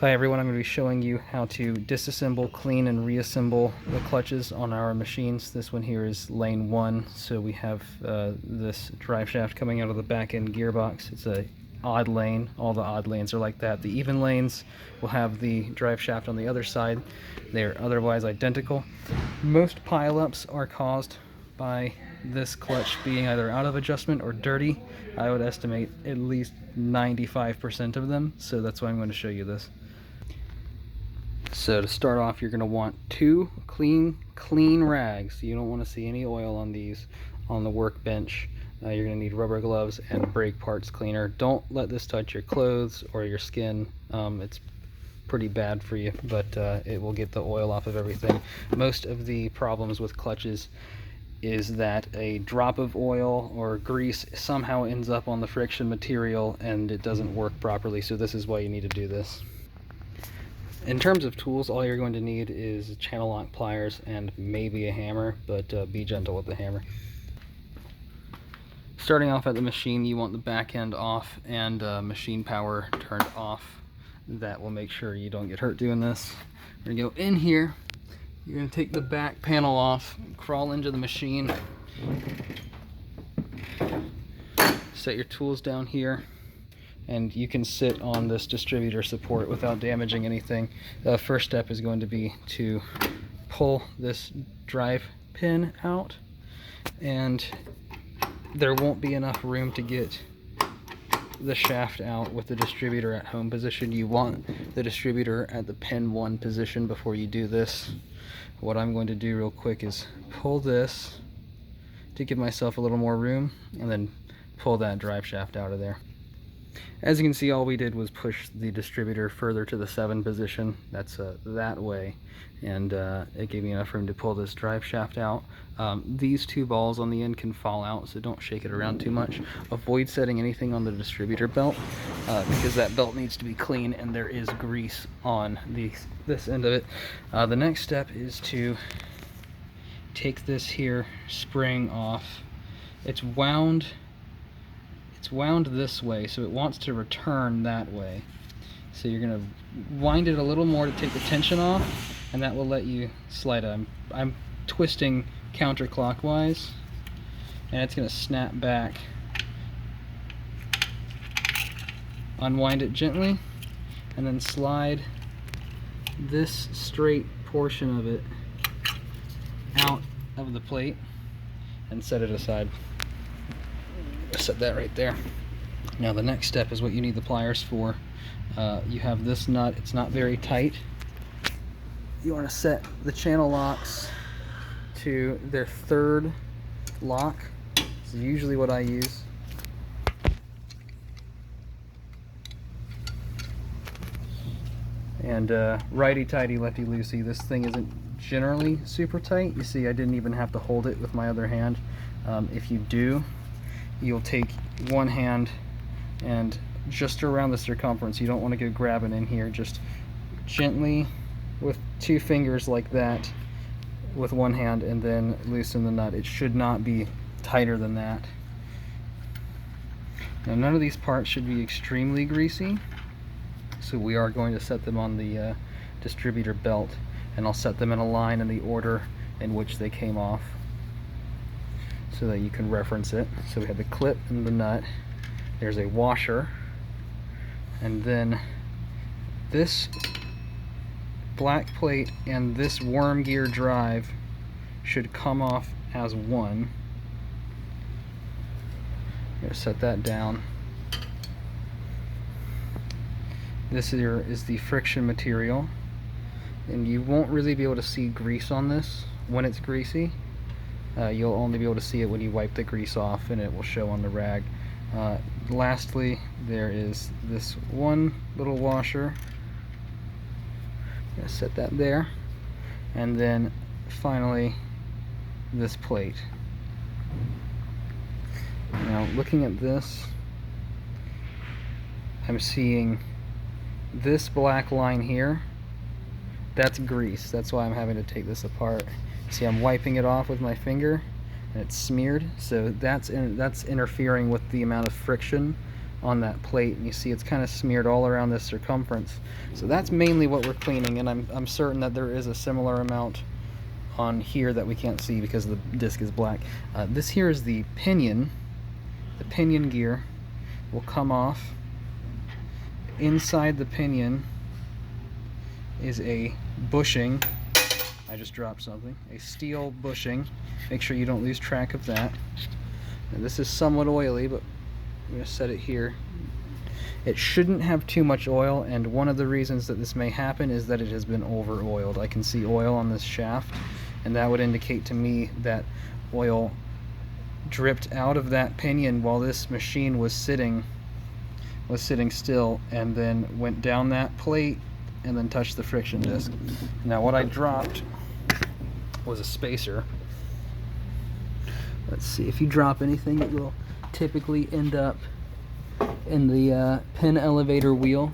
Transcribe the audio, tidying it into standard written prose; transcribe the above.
Hi everyone, I'm going to be showing you how to disassemble, clean, and reassemble the clutches on our machines. This one here is lane 1, so we have this drive shaft coming out of the back end gearbox. It's a odd lane. All the odd lanes are like that. The even lanes will have the drive shaft on the other side. They're otherwise identical. Most pileups are caused by this clutch being either out of adjustment or dirty. I would estimate at least 95% of them, so that's why I'm going to show you this. So to start off, you're going to want 2 clean rags. You don't want to see any oil on these on the workbench. You're going to need rubber gloves and brake parts cleaner. Don't let this touch your clothes or your skin. It's pretty bad for you, but it will get the oil off of everything. Most of the problems with clutches is that a drop of oil or grease somehow ends up on the friction material and it doesn't work properly, so this is why you need to do this. In terms of tools, all you're going to need is channel lock pliers and maybe a hammer, but be gentle with the hammer. Starting off at the machine, you want the back end off and machine power turned off. That will make sure you don't get hurt doing this. We're going to go in here. You're going to take the back panel off, crawl into the machine, set your tools down here, and you can sit on this distributor support without damaging anything. The first step is going to be to pull this drive pin out, and there won't be enough room to get the shaft out with the distributor at home position. You want the distributor at the pin 1 position before you do this. What I'm going to do real quick is pull this to give myself a little more room, and then pull that drive shaft out of there. As you can see, all we did was push the distributor further to the 7 position. That's that way, and it gave me enough room to pull this drive shaft out. These 2 balls on the end can fall out, so don't shake it around too much. Avoid setting anything on the distributor belt because that belt needs to be clean and there is grease on this end of it. The next step is to take this here spring off. It's wound this way, so it wants to return that way. So you're going to wind it a little more to take the tension off, and that will let you slide it. I'm twisting counterclockwise, and it's going to snap back. Unwind it gently, and then slide this straight portion of it out of the plate and set it aside. Set that right there. Now the next step is what you need the pliers for. You have this nut, it's not very tight. You want to set the channel locks to their 3rd lock. This is usually what I use. And righty-tighty, lefty-loosey. This thing isn't generally super tight. You see, I didn't even have to hold it with my other hand. If you do, you'll take one hand and just around the circumference. You don't want to go grabbing in here. Just gently with 2 fingers like that with one hand, and then loosen the nut. It should not be tighter than that. Now none of these parts should be extremely greasy, so we are going to set them on the distributor belt, and I'll set them in a line in the order in which they came off, so that you can reference it. So we have the clip and the nut. There's a washer, and then this black plate and this worm gear drive should come off as one. I'm going to set that down. This here is the friction material, and you won't really be able to see grease on this when it's greasy. You'll only be able to see it when you wipe the grease off, and it will show on the rag. Lastly, there is this one little washer. I'm going to set that there. And then finally this plate. Now looking at this, I'm seeing this black line here. That's grease. That's why I'm having to take this apart. See, I'm wiping it off with my finger and it's smeared, so that's interfering with the amount of friction on that plate, and you see it's kind of smeared all around this circumference. So that's mainly what we're cleaning, and I'm certain that there is a similar amount on here that we can't see because the disc is black. This here is the pinion. The pinion gear will come off. Inside the pinion is a bushing. I just dropped something. A steel bushing. Make sure you don't lose track of that. And this is somewhat oily, but I'm going to set it here. It shouldn't have too much oil, and one of the reasons that this may happen is that it has been over oiled. I can see oil on this shaft, and that would indicate to me that oil dripped out of that pinion while this machine was sitting still, and then went down that plate and then touched the friction disc. Now what I dropped was a spacer. Let's see, if you drop anything, it will typically end up in the pin elevator wheel.